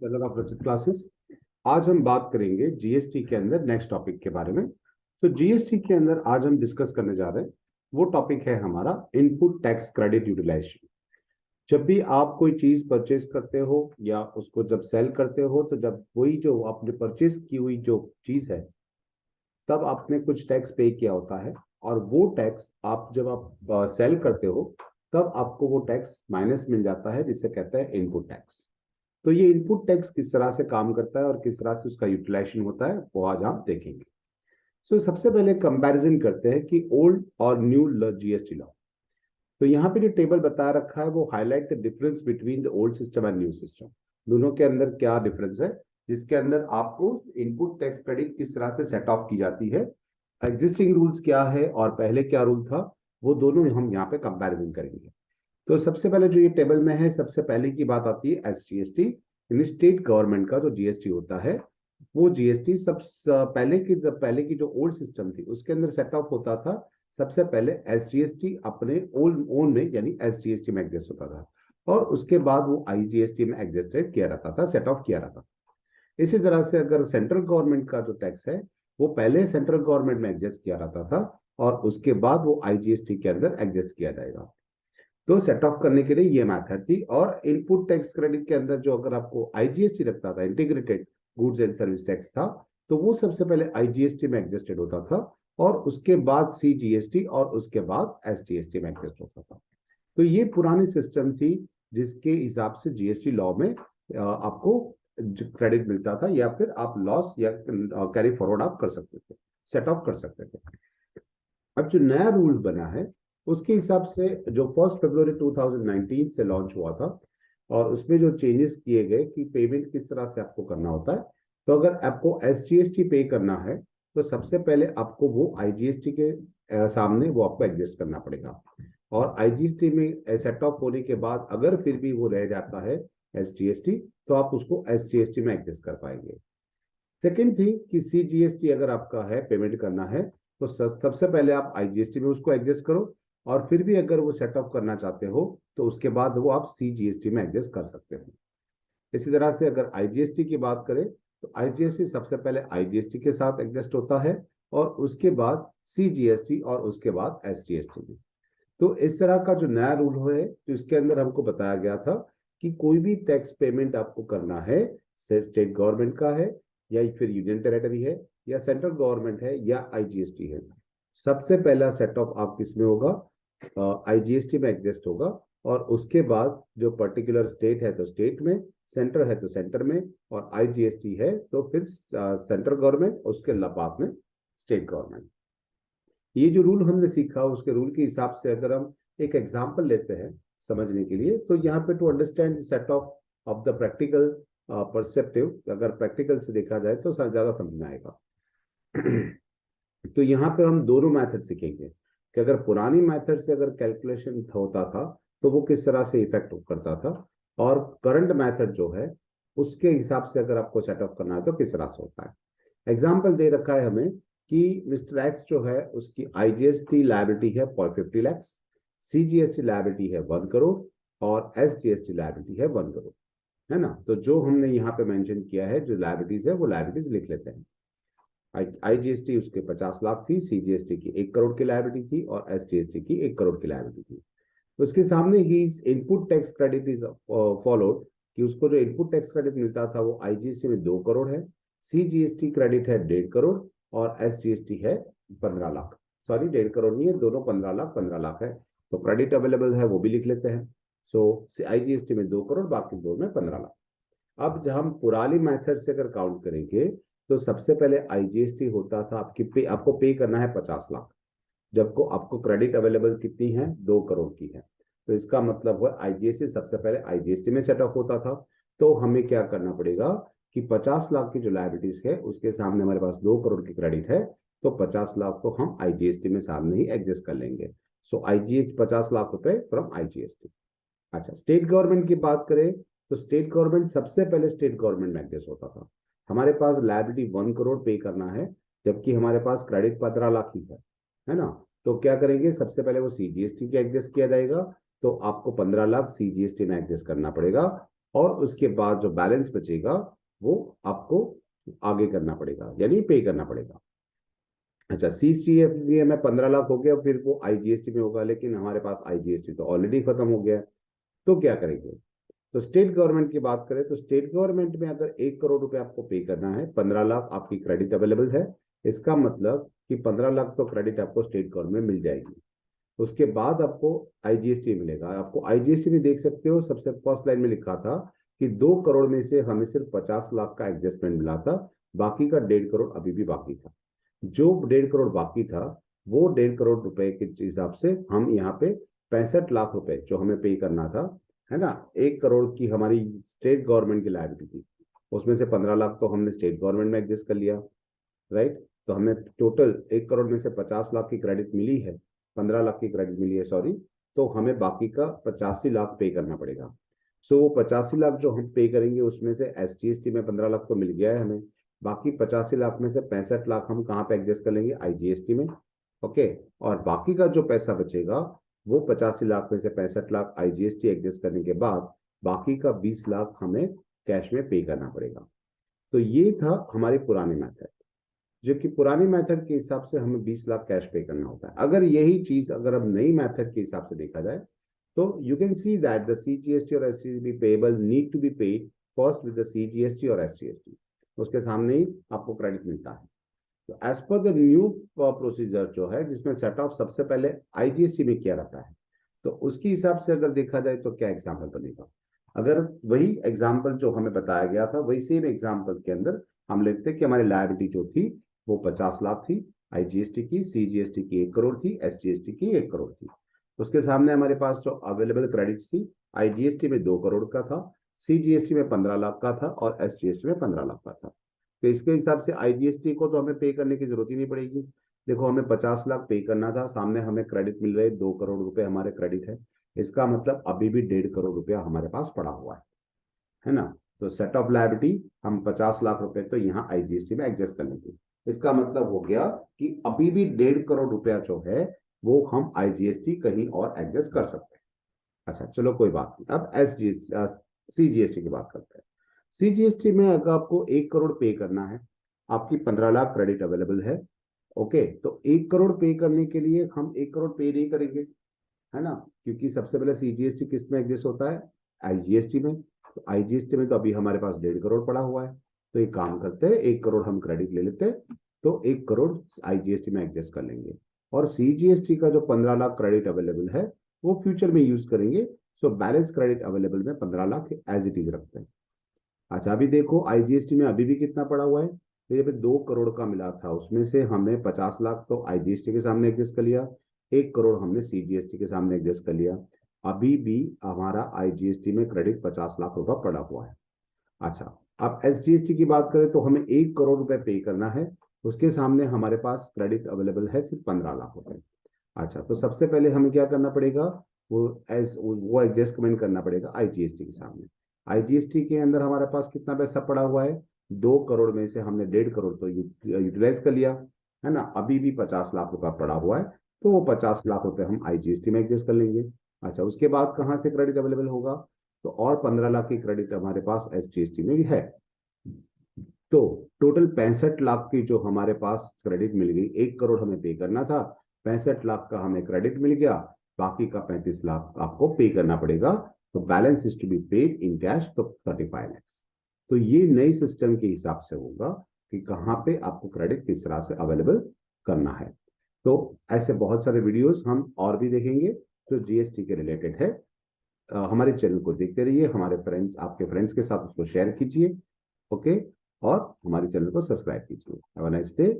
Channel of रचित classes. आज हम बात करेंगे जीएसटी के अंदर नेक्स्ट टॉपिक के बारे में। तो जीएसटी के अंदर आज हम डिस्कस करने जा रहे हैं, वो टॉपिक है हमारा इनपुट टैक्स क्रेडिट यूटिलाइजेशन। जब भी आप कोई चीज परचेज करते हो या उसको जब सेल करते हो, तो जब वही जो आपने परचेज की हुई जो चीज है, तब आपने कुछ टैक्स पे किया होता है, और वो टैक्स आप जब आप सेल करते हो तब आपको वो टैक्स माइनस मिल जाता है, जिसे कहते हैं इनपुट टैक्स। तो ये इनपुट टैक्स किस तरह से काम करता है और किस तरह से उसका यूटिलाइजेशन होता है, वो आज आप देखेंगे। सबसे पहले कंपैरिजन करते हैं कि ओल्ड और न्यू जीएसटी लॉ। तो यहाँ पे जो टेबल बता रखा है वो highlight the difference between the old system and new system. दोनों के अंदर क्या डिफरेंस है, जिसके अंदर आपको इनपुट टैक्स क्रेडिट किस तरह से सेट ऑफ की जाती है, एग्जिस्टिंग रूल्स क्या है और पहले क्या रूल था, वो दोनों हम यहाँ पे कंपैरिजन करेंगे। तो सबसे पहले जो ये टेबल में है, सबसे पहले की बात आती है एसजीएसटी, यानी स्टेट गवर्नमेंट का जो जीएसटी होता है। वो जीएसटी सब पहले की जो ओल्ड सिस्टम थी उसके अंदर सेट ऑफ होता था। सबसे पहले एसजीएसटी अपने ओल्ड ओन में यानी एसजीएसटी में एडजस्ट होता था, और उसके बाद वो आईजीएसटी में एडजस्टेड किया रहता था, सेट ऑफ किया रहता था। इसी तरह से अगर सेंट्रल गवर्नमेंट का जो टैक्स है, वो पहले सेंट्रल गवर्नमेंट में एडजस्ट किया रहता था, और उसके बाद वो आईजीएसटी के अंदर एडजस्ट किया जाएगा। तो सेट ऑफ करने के लिए ये मेथड थी। और इनपुट टैक्स क्रेडिट के अंदर जो अगर आपको आईजीएसटी रखता था, integrated goods and service tax था, तो वो सबसे पहले आईजीएसटी में एडजस्टेड होता था, और उसके बाद सीजीएसटी और उसके बाद एसटीएसटी में एडजस्ट होता था। तो ये पुरानी सिस्टम थी, जिसके हिसाब से जीएसटी लॉ में आपको क्रेडिट मिलता था, या फिर आप लॉस या कैरी फॉरवर्ड आप कर सकते थे, सेट ऑफ कर सकते थे। अब जो नया रूल बना है, उसके हिसाब से जो 1 फरवरी 2019 से लॉन्च हुआ था, और उसमें जो चेंजेस किए गए कि पेमेंट किस तरह से आपको करना होता है। तो अगर आपको एसजीएसटी पे करना है, तो सबसे पहले आपको वो आईजीएसटी के सामने वो आपको एडजस्ट करना पड़ेगा, और आईजीएसटी में सेट ऑफ होने के बाद अगर फिर भी वो रह जाता है एसजीएसटी, तो आप उसको एसजीएसटी में एडजस्ट कर पाएंगे। सेकेंड थिंग कि सीजीएसटी अगर आपका है पेमेंट करना है, तो सबसे पहले आप आईजीएसटी में उसको एडजस्ट करो, और फिर भी अगर वो सेट ऑफ करना चाहते हो तो उसके बाद वो आप सीजीएसटी में एडजस्ट कर सकते हो। इसी तरह से अगर आईजीएसटी की बात करें, तो आईजीएसटी सबसे पहले आईजीएसटी के साथ एडजस्ट होता है, और उसके बाद सीजीएसटी, और उसके बाद एसजीएसटी में। तो इस तरह का जो नया रूल है, तो इसके अंदर हमको बताया गया था कि कोई भी टैक्स पेमेंट आपको करना है, स्टेट गवर्नमेंट का है या फिर यूनियन टेरेटरी है या सेंट्रल गवर्नमेंट है या आईजीएसटी है, सबसे पहला सेट ऑफ आप किसमें होगा, आईजीएसटी में एडजस्ट होगा। और उसके बाद जो पर्टिकुलर स्टेट है तो स्टेट में, सेंटर है तो सेंटर में, और आईजीएसटी है तो फिर सेंट्रल गवर्नमेंट, उसके बाद में स्टेट गवर्नमेंट। ये जो रूल हमने सीखा, उसके रूल के हिसाब से अगर हम एक एग्जांपल लेते हैं समझने के लिए, तो यहाँ पे to understand set of of the practical perceptive, अगर प्रैक्टिकल से देखा जाए तो ज्यादा समझ में आएगा। तो यहाँ पे हम दोनों मेथड सीखेंगे कि अगर पुरानी मेथड से अगर कैलकुलेशन होता था तो वो किस तरह से इफेक्ट करता था, और करंट मेथड जो है उसके हिसाब से अगर आपको सेटअप करना है तो किस तरह से होता है। एग्जाम्पल दे रखा है हमें कि मिस्टर एक्स जो है उसकी आईजीएसटी लायबिलिटी है 50 लैक्स, सीजीएसटी लायबिलिटी है 1 करोड़, और एसजीएसटी लायबिलिटी है 1 करोड़, है ना। तो जो हमने यहाँ पे मेंशन किया है जो लायबिलिटीज है, वो लायबिलिटीज लिख लेते हैं। आईजीएसटी उसके 50 लाख थी, सीजीएसटी की 1 करोड़ की लायबिलिटी थी, और एसजीएसटी की 1 करोड़ की लायबिलिटी थी। उसके सामने ही input tax credit is followed, कि उसको जो इनपुट टैक्स क्रेडिट मिलता था वो आईजीएसटी में 2 करोड़ है, सीजीएसटी क्रेडिट है 1.5 करोड़, और एसजीएसटी है 15 लाख। सॉरी, 1.5 करोड़ नहीं है, दोनों 15 लाख 15 लाख है। तो क्रेडिट अवेलेबल है वो भी लिख लेते हैं। सो आईजीएसटी में 2 करोड़, बाकी दो में 15 लाख। अब जब हम पुरानी मेथड से अगर काउंट करेंगे, तो सबसे पहले आईजीएसटी होता था आपको पे करना है 50 लाख, जबको आपको क्रेडिट अवेलेबल कितनी है, 2 करोड़ की है। तो इसका मतलब हुआ आईजीएसटी सबसे पहले आईजीएसटी में सेट ऑफ होता था। तो हमें क्या करना पड़ेगा कि 50 लाख की जो लायबिलिटीज है उसके सामने हमारे पास 2 करोड़ की क्रेडिट है, तो 50 लाख को हम आईजीएसटी में सामने ही एडजस्ट कर लेंगे। सो आईजीएसटी 50 लाख रुपए फ्रॉम आईजीएसटी। अच्छा, स्टेट गवर्नमेंट की बात करें, तो स्टेट गवर्नमेंट सबसे पहले स्टेट गवर्नमेंट में एडजस्ट होता था। हमारे पास लायबिलिटी 1 करोड़ पे करना है, जबकि हमारे पास क्रेडिट 15 लाख ही है ना। तो क्या करेंगे, सबसे पहले वो सीजीएसटी के एडजस्ट किया जाएगा, तो आपको 15 लाख सीजीएसटी में एडजस्ट करना पड़ेगा, और उसके बाद जो बैलेंस बचेगा वो आपको आगे करना पड़ेगा, यानी पे करना पड़ेगा। अच्छा, CCFDA में 15 लाख हो गया, फिर वो IGST में होगा, लेकिन हमारे पास IGST तो ऑलरेडी खत्म हो गया है, तो क्या करेंगे? तो स्टेट गवर्नमेंट की बात करें तो स्टेट गवर्नमेंट में अगर 1 करोड़ रुपए आपको पे करना है, 15 लाख आपकी क्रेडिट अवेलेबल है, इसका मतलब कि 15 लाख तो क्रेडिट आपको स्टेट गवर्नमेंट में मिल जाएगी। उसके बाद आपको IGST मिलेगा। आपको IGST में देख सकते हो, सबसे फर्स्ट लाइन में लिखा था कि 2 करोड़ में से हमें सिर्फ 50 लाख का एडजस्टमेंट मिला था, बाकी का 1.5 करोड़ अभी भी बाकी था। जो 1.5 करोड़ बाकी था, वो 1.5 करोड़ रुपए के हिसाब से हम यहाँ पे 65 लाख रुपए जो हमें पे करना था, है ना, 1 करोड़ की हमारी स्टेट गवर्नमेंट की लायबिलिटी थी, उसमें से 15 लाख तो हमने स्टेट गवर्नमेंट में एडजस्ट कर लिया, राइट। तो हमें टोटल 1 करोड़ में से 50 लाख की क्रेडिट मिली है, 15 लाख की क्रेडिट मिली है, सॉरी। तो हमें बाकी का 85 लाख पे करना पड़ेगा। सो वो 85 लाख जो हम पे करेंगे, उसमें से SGST में 15 लाख तो मिल गया है हमें, बाकी 85 लाख में से 65 लाख हम कहाँ पे एडजस्ट कर लेंगे? IGST में। ओके। और बाकी का जो पैसा बचेगा, वो 85 लाख में से 65 लाख IGST एडजस्ट करने के बाद बाकी का 20 लाख हमें कैश में पे करना पड़ेगा। तो ये था हमारे पुराने मेथड, जो कि पुराने मेथड के हिसाब से हमें 20 लाख कैश पे करना होता है। अगर यही चीज अगर अब नई मेथड के हिसाब से देखा जाए, तो you can see that the CGST और SGST payable need to be paid first with the CGST और SGST, उसके सामने ही आपको क्रेडिट मिलता है। तो as per the new procedure जो है, जिसमें सेट ऑफ सबसे पहले IGST में किया रहता है, तो उसके हिसाब से अगर देखा जाए तो क्या एग्जाम्पल बनेगा? अगर वही एग्जाम्पल जो हमें बताया गया था, वही सेम एग्जाम्पल के अंदर हम लेते कि हमारी लायबिलिटी जो थी वो 50 लाख थी, IGST की, CGST की 1 करोड़ थी, SGST की 1 करोड़ थी। उसके सामने हमारे पास जो अवेलेबल क्रेडिट थी, IGST में 2 करोड़ का था, CGST में 15 लाख का था, और SGST में 15 लाख का था। तो इसके हिसाब से IGST को तो हमें पे करने की जरूरत ही नहीं पड़ेगी। देखो, हमें 50 लाख पे करना था, सामने हमें क्रेडिट मिल रहे 2 करोड़ रुपए हमारे क्रेडिट है, इसका मतलब अभी भी 1.5 करोड़ रुपया हमारे पास पड़ा हुआ है ना। तो सेट ऑफ लायबिलिटी हम 50 लाख रुपए तो यहाँ IGST में एडजस्ट कर लेंगे। इसका मतलब हो गया कि अभी भी 1.5 करोड़ रुपया जो है वो हम IGST कहीं और एडजस्ट कर सकते हैं। अच्छा, चलो कोई बात नहीं। अब CGST की बात करते हैं। CGST में अगर आपको 1 करोड़ पे करना है, आपकी 15 लाख क्रेडिट अवेलेबल है, ओके, तो 1 करोड़ पे करने के लिए हम 1 करोड़ पे नहीं करेंगे, है ना, क्योंकि सबसे पहले CGST किस में एडजस्ट होता है? IGST में। तो IGST में तो अभी हमारे पास 1.5 करोड़ पड़ा हुआ है, तो एक काम करते हैं, 1 करोड़ हम क्रेडिट ले लेते हैं, तो 1 करोड़ IGST में एडजस्ट कर लेंगे, और CGST का जो 15 लाख क्रेडिट अवेलेबल है वो फ्यूचर में यूज करेंगे। सो बैलेंस क्रेडिट अवेलेबल में 15 लाख एज इट इज रखते हैं। अच्छा, अभी देखो IGST में अभी भी कितना पड़ा हुआ है, तो ये पे 2 करोड़ का मिला था, उसमें से हमने 50 लाख तो IGST के सामने एडजस्ट कर लिया, 1 करोड़ हमने CGST के सामने एडजस्ट कर लिया। अभी भी हमारा IGST में क्रेडिट 50 लाख रुपया पड़ा हुआ है। अच्छा, अब SGST की बात करें तो हमें 1 करोड़ रुपए पे करना है, उसके सामने हमारे पास क्रेडिट अवेलेबल है सिर्फ 15 लाख रुपए। अच्छा, तो सबसे पहले हमें क्या करना पड़ेगा? वो एडजस्टमेंट करना पड़ेगा IGST के सामने। IGST के अंदर हमारे पास कितना पैसा पड़ा हुआ है? 2 करोड़ में से हमने 1.5 करोड़ तो यूटिलाइज कर लिया, है ना, अभी भी 50 लाख रुपया पड़ा हुआ है, तो वो 50 लाख रुपए हम IGST में एडजस्ट कर लेंगे। अच्छा, उसके बाद कहाँ से क्रेडिट अवेलेबल होगा? तो और 15 लाख की क्रेडिट हमारे पास SGST में भी है। तो टोटल 65 लाख की जो हमारे पास क्रेडिट मिल गई, 1 करोड़ हमें पे करना था, 65 लाख का हमें क्रेडिट मिल गया, बाकी का 35 लाख आपको पे करना पड़ेगा। तो balance is to be paid in cash, तो 35 लैक्स। तो ये नई सिस्टम के हिसाब से होगा कि कहाँ पे आपको क्रेडिट किस तरह से अवेलेबल करना है। तो ऐसे बहुत सारे वीडियोस हम और भी देखेंगे जो GST के रिलेटेड है। हमारे चैनल को देखते रहिए, हमारे फ्रेंड्स, आपके फ्रेंड्स के साथ उसको शेयर कीजिए, ओके, और हमारे चैनल को सब्सक्राइब कीजिए। Have a nice day.